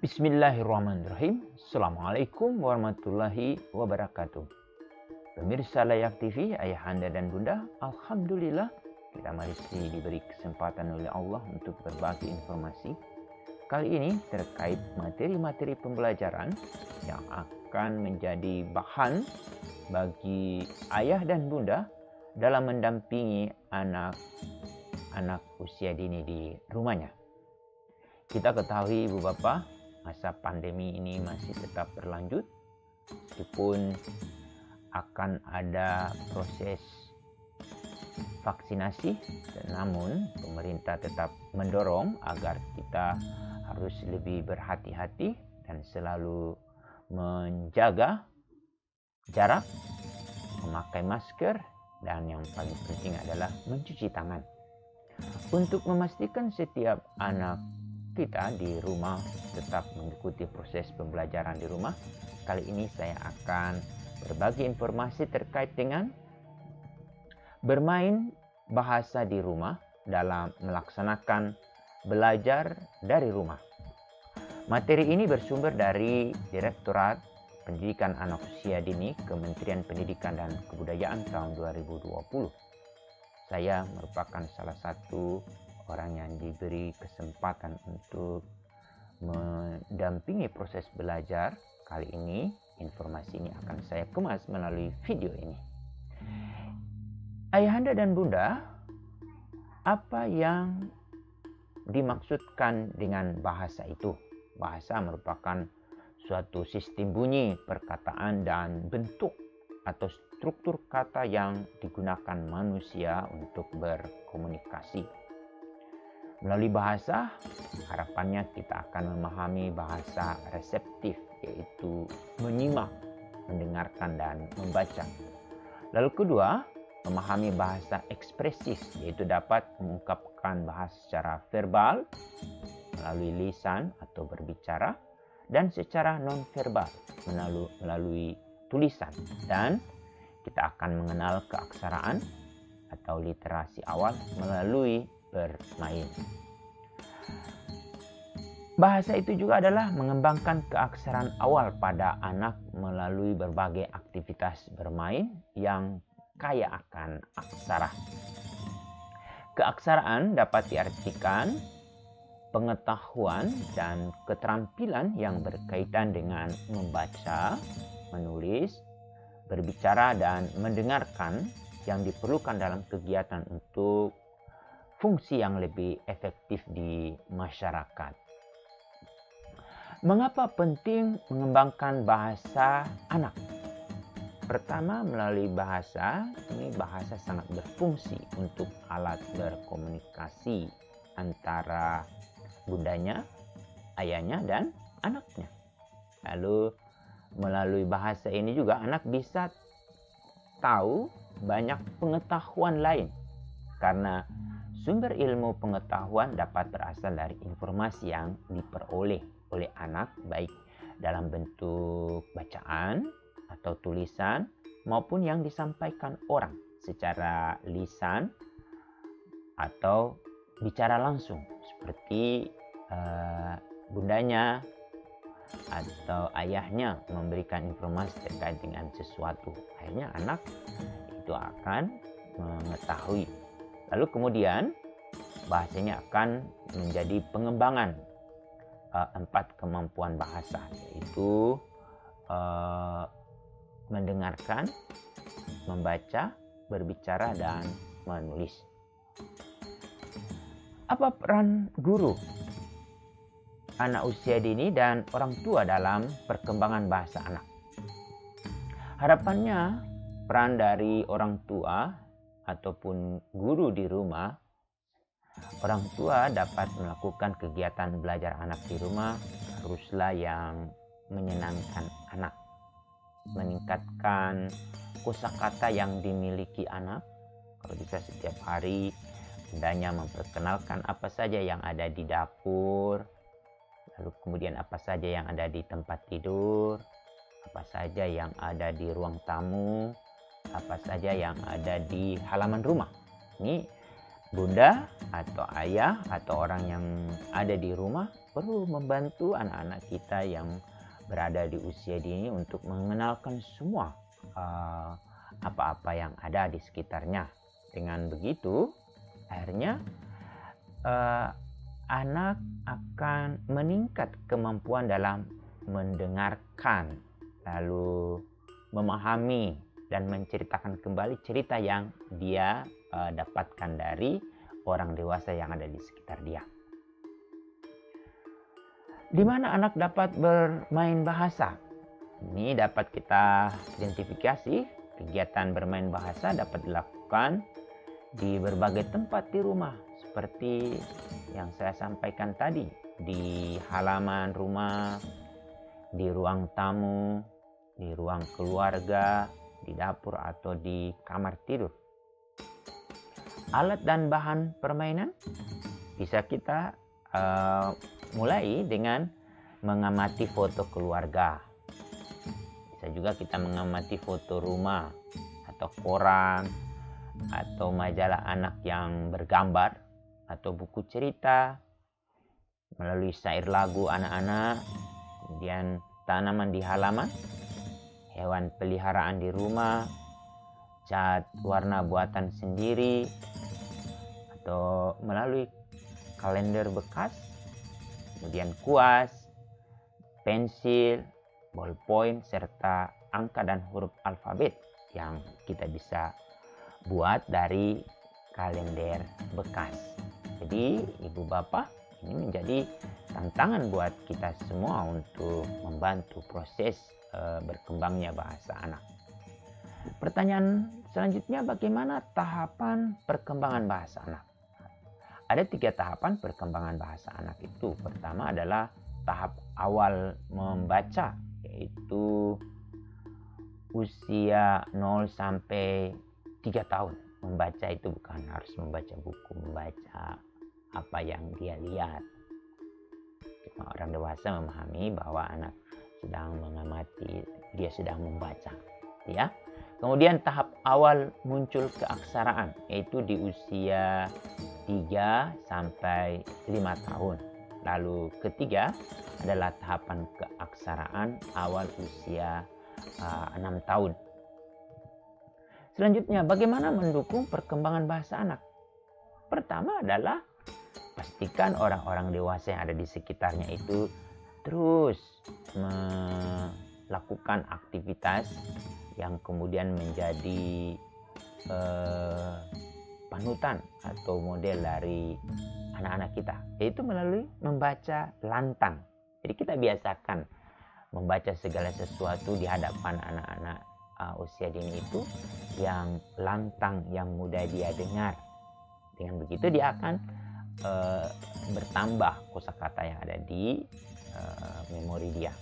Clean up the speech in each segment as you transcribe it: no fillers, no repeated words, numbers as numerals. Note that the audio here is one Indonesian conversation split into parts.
Bismillahirrahmanirrahim. Assalamualaikum warahmatullahi wabarakatuh. Pemirsa Layak TV, ayahanda dan bunda, alhamdulillah kita masih diberi kesempatan oleh Allah untuk berbagi informasi. Kali ini terkait materi-materi pembelajaran yang akan menjadi bahan bagi ayah dan bunda dalam mendampingi anak usia dini di rumahnya. Kita ketahui Ibu Bapak, masa pandemi ini masih tetap berlanjut, meskipun akan ada proses vaksinasi, namun pemerintah tetap mendorong agar kita harus lebih berhati-hati dan selalu menjaga jarak, memakai masker, dan yang paling penting adalah mencuci tangan. Untuk memastikan setiap anak kita di rumah tetap mengikuti proses pembelajaran di rumah, kali ini saya akan berbagi informasi terkait dengan bermain bahasa di rumah dalam melaksanakan belajar dari rumah. Materi ini bersumber dari Direktorat Pendidikan Anak Usia Dini Kementerian Pendidikan dan Kebudayaan tahun 2020. Saya merupakan salah satu orang yang diberi kesempatan untuk mendampingi proses belajar. Kali ini informasi ini akan saya kemas melalui video ini. Ayahanda dan bunda, apa yang dimaksudkan dengan bahasa itu? Bahasa merupakan suatu sistem bunyi, perkataan, dan bentuk atau struktur kata yang digunakan manusia untuk berkomunikasi. Melalui bahasa, harapannya kita akan memahami bahasa reseptif, yaitu menyimak, mendengarkan, dan membaca. Lalu kedua, memahami bahasa ekspresif, yaitu dapat mengungkapkan bahasa secara verbal, melalui lisan atau berbicara, dan secara non-verbal, melalui tulisan. Dan kita akan mengenal keaksaraan atau literasi awal melalui bermain. Bahasa itu juga adalah mengembangkan keaksaraan awal pada anak melalui berbagai aktivitas bermain yang kaya akan aksara. Keaksaraan dapat diartikan pengetahuan dan keterampilan yang berkaitan dengan membaca, menulis, berbicara, dan mendengarkan yang diperlukan dalam kegiatan untuk fungsi yang lebih efektif di masyarakat. Mengapa penting mengembangkan bahasa anak? Pertama, melalui bahasa, ini bahasa sangat berfungsi untuk alat berkomunikasi antara bundanya, ayahnya, dan anaknya. Lalu melalui bahasa ini juga anak bisa tahu banyak pengetahuan lain, karena sumber ilmu pengetahuan dapat berasal dari informasi yang diperoleh oleh anak, baik dalam bentuk bacaan atau tulisan maupun yang disampaikan orang secara lisan atau bicara langsung, seperti bundanya atau ayahnya memberikan informasi terkait dengan sesuatu. Akhirnya anak itu akan mengetahui. Lalu kemudian bahasanya akan menjadi pengembangan 4 kemampuan bahasa, yaitu mendengarkan, membaca, berbicara, dan menulis. Apa peran guru, anak usia dini, dan orang tua dalam perkembangan bahasa anak? Harapannya peran dari orang tua ataupun guru di rumah, orang tua dapat melakukan kegiatan belajar anak di rumah haruslah yang menyenangkan anak, meningkatkan kosakata yang dimiliki anak. Kalau bisa setiap hari bundanya memperkenalkan apa saja yang ada di dapur, lalu kemudian apa saja yang ada di tempat tidur, apa saja yang ada di ruang tamu, apa saja yang ada di halaman rumah. Ini bunda atau ayah atau orang yang ada di rumah perlu membantu anak-anak kita yang berada di usia dini untuk mengenalkan semua apa-apa yang ada di sekitarnya. Dengan begitu, akhirnya anak akan meningkat kemampuan dalam mendengarkan, lalu memahami dan menceritakan kembali cerita yang dia dapatkan dari orang dewasa yang ada di sekitar dia. Di mana anak dapat bermain bahasa? Ini dapat kita identifikasi. Kegiatan bermain bahasa dapat dilakukan di berbagai tempat di rumah, seperti yang saya sampaikan tadi, di halaman rumah, di ruang tamu, di ruang keluarga, di dapur atau di kamar tidur. Alat dan bahan permainan bisa kita mulai dengan mengamati foto keluarga. Bisa juga kita mengamati foto rumah atau koran atau majalah anak yang bergambar atau buku cerita, melalui syair lagu anak-anak, kemudian tanaman di halaman, hewan peliharaan di rumah, cat warna buatan sendiri, atau melalui kalender bekas, kemudian kuas, pensil, ballpoint, serta angka dan huruf alfabet yang kita bisa buat dari kalender bekas. Jadi ibu bapak, ini menjadi tantangan buat kita semua untuk membantu proses berkembangnya bahasa anak. Pertanyaan selanjutnya, bagaimana tahapan perkembangan bahasa anak? Ada 3 tahapan perkembangan bahasa anak itu. Pertama adalah tahap awal membaca, yaitu usia 0 sampai 3 tahun. Membaca itu bukan harus membaca buku, membaca apa yang dia lihat. Cuma orang dewasa memahami bahwa anak sedang mengamati, dia sedang membaca, ya. Kemudian tahap awal muncul keaksaraan, yaitu di usia 3 sampai 5 tahun. Lalu ketiga adalah tahapan keaksaraan awal usia 6 tahun. Selanjutnya, bagaimana mendukung perkembangan bahasa anak? Pertama adalah pastikan orang-orang dewasa yang ada di sekitarnya itu terus melakukan aktivitas yang kemudian menjadi panutan atau model dari anak-anak kita, yaitu melalui membaca lantang. Jadi kita biasakan membaca segala sesuatu di hadapan anak-anak usia dini itu yang lantang, yang mudah dia dengar. Dengan begitu dia akan bertambah kosakata yang ada di memori dia.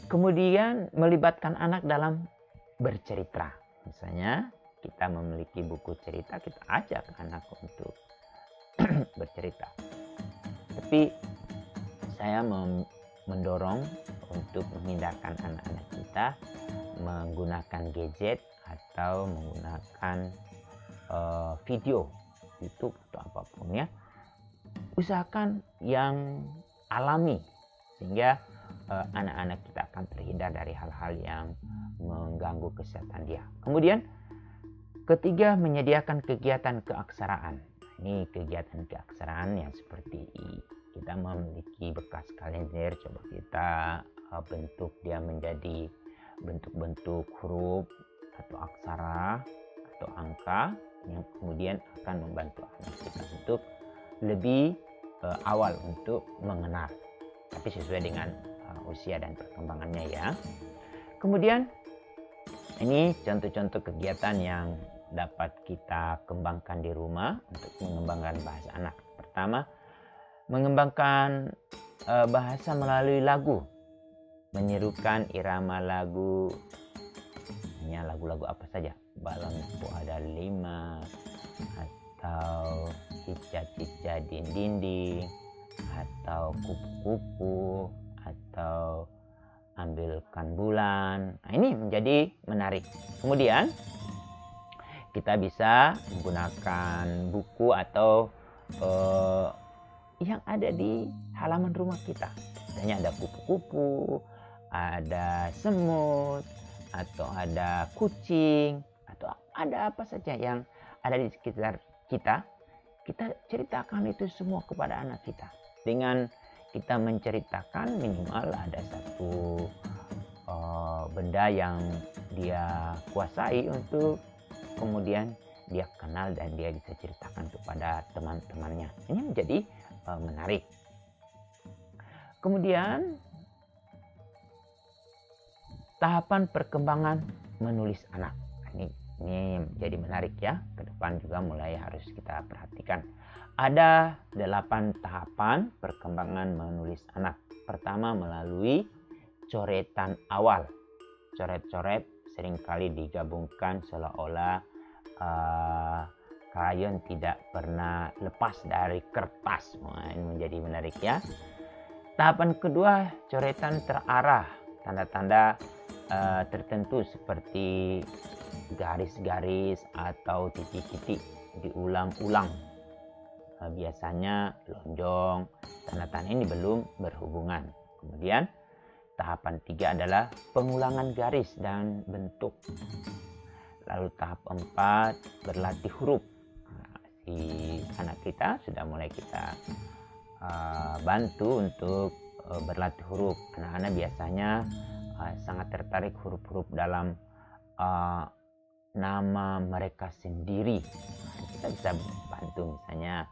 Kemudian melibatkan anak dalam bercerita. Misalnya kita memiliki buku cerita, kita ajak anak untuk bercerita. Tapi saya mendorong untuk menghindarkan anak-anak kita menggunakan gadget atau menggunakan video, YouTube atau apapun ya. Usahakan yang alami sehingga anak-anak kita akan terhindar dari hal-hal yang mengganggu kesehatan dia. Kemudian ketiga, menyediakan kegiatan keaksaraan. Ini kegiatan keaksaraan yang seperti kita memiliki bekas kalender, coba kita bentuk dia menjadi bentuk-bentuk huruf atau aksara atau angka yang kemudian akan membantu anak kita untuk lebih awal untuk mengenal, tapi sesuai dengan usia dan perkembangannya ya. Kemudian ini contoh-contoh kegiatan yang dapat kita kembangkan di rumah untuk mengembangkan bahasa anak. Pertama, mengembangkan bahasa melalui lagu, menyerukan irama lagu, hanya lagu-lagu apa saja, Balonku Ada 5, atau Cica-cica di dinding, atau kupu-kupu, atau ambilkan bulan. Nah, ini menjadi menarik. Kemudian kita bisa menggunakan buku atau yang ada di halaman rumah kita. Misalnya ada kupu-kupu, ada semut, atau ada kucing, atau ada apa saja yang ada di sekitar kita. Kita ceritakan itu semua kepada anak kita. Dengan kita menceritakan, minimal ada satu benda yang dia kuasai untuk kemudian dia kenal dan dia bisa ceritakan kepada teman-temannya. Ini menjadi menarik. Kemudian tahapan perkembangan menulis anak. Ini jadi menarik ya. Ke depan juga mulai harus kita perhatikan. Ada 8 tahapan perkembangan menulis anak. Pertama, melalui coretan awal. Coret-coret seringkali digabungkan seolah-olah krayon tidak pernah lepas dari kertas. Wah, ini menjadi menarik ya. Tahapan kedua, coretan terarah. Tanda-tanda tertentu seperti garis-garis atau titik-titik diulang-ulang. Biasanya lonjong, tanda-tanda ini belum berhubungan. Kemudian tahapan 3 adalah pengulangan garis dan bentuk. Lalu tahap 4 berlatih huruf. Si anak kita sudah mulai kita bantu untuk berlatih huruf. Anak-anak biasanya sangat tertarik huruf-huruf dalam nama mereka sendiri. Kita bisa bantu misalnya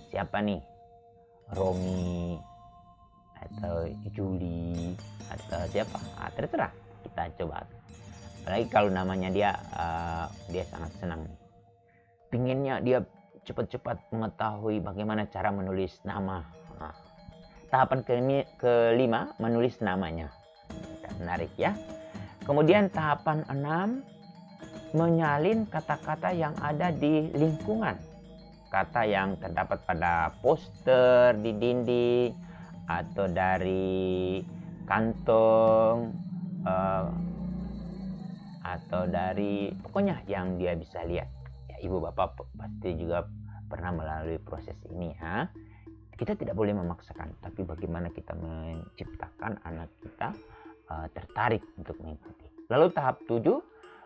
siapa nih, Romi atau Juli atau siapa, terserah kita coba. Apalagi kalau namanya dia sangat senang, pinginnya dia cepat-cepat mengetahui bagaimana cara menulis nama. Tahapan kelima menulis namanya. Menarik ya. Kemudian tahapan 6 menyalin kata-kata yang ada di lingkungan. Kata yang terdapat pada poster di dinding atau dari kantong atau dari pokoknya yang dia bisa lihat. Ya, ibu bapak pasti juga pernah melalui proses ini ya. Kita tidak boleh memaksakan, tapi bagaimana kita menciptakan anak kita tertarik untuk mengikuti. Lalu tahap 7,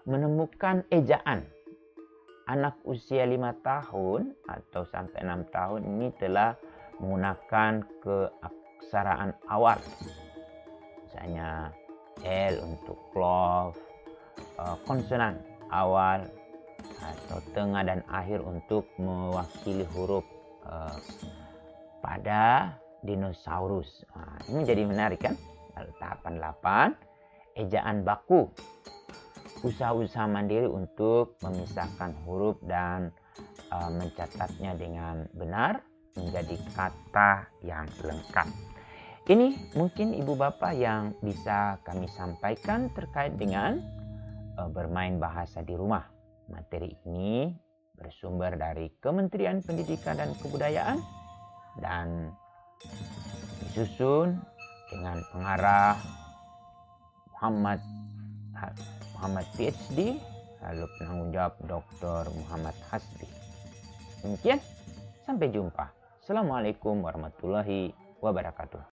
menemukan ejaan. Anak usia 5 tahun atau sampai 6 tahun ini telah menggunakan keaksaraan awal. Misalnya L untuk love, konsonan awal atau tengah dan akhir untuk mewakili huruf pada dinosaurus. Ini menjadi menarik kan? Lalu tahapan 8, ejaan baku. Usaha-usaha mandiri untuk memisahkan huruf dan mencatatnya dengan benar menjadi kata yang lengkap. Ini mungkin ibu bapak yang bisa kami sampaikan terkait dengan bermain bahasa di rumah. Materi ini bersumber dari Kementerian Pendidikan dan Kebudayaan dan disusun dengan pengarah Muhammad PhD, lalu penanggung jawab Dr. Muhammad Hasbi. Demikian, sampai jumpa. Assalamualaikum warahmatullahi wabarakatuh.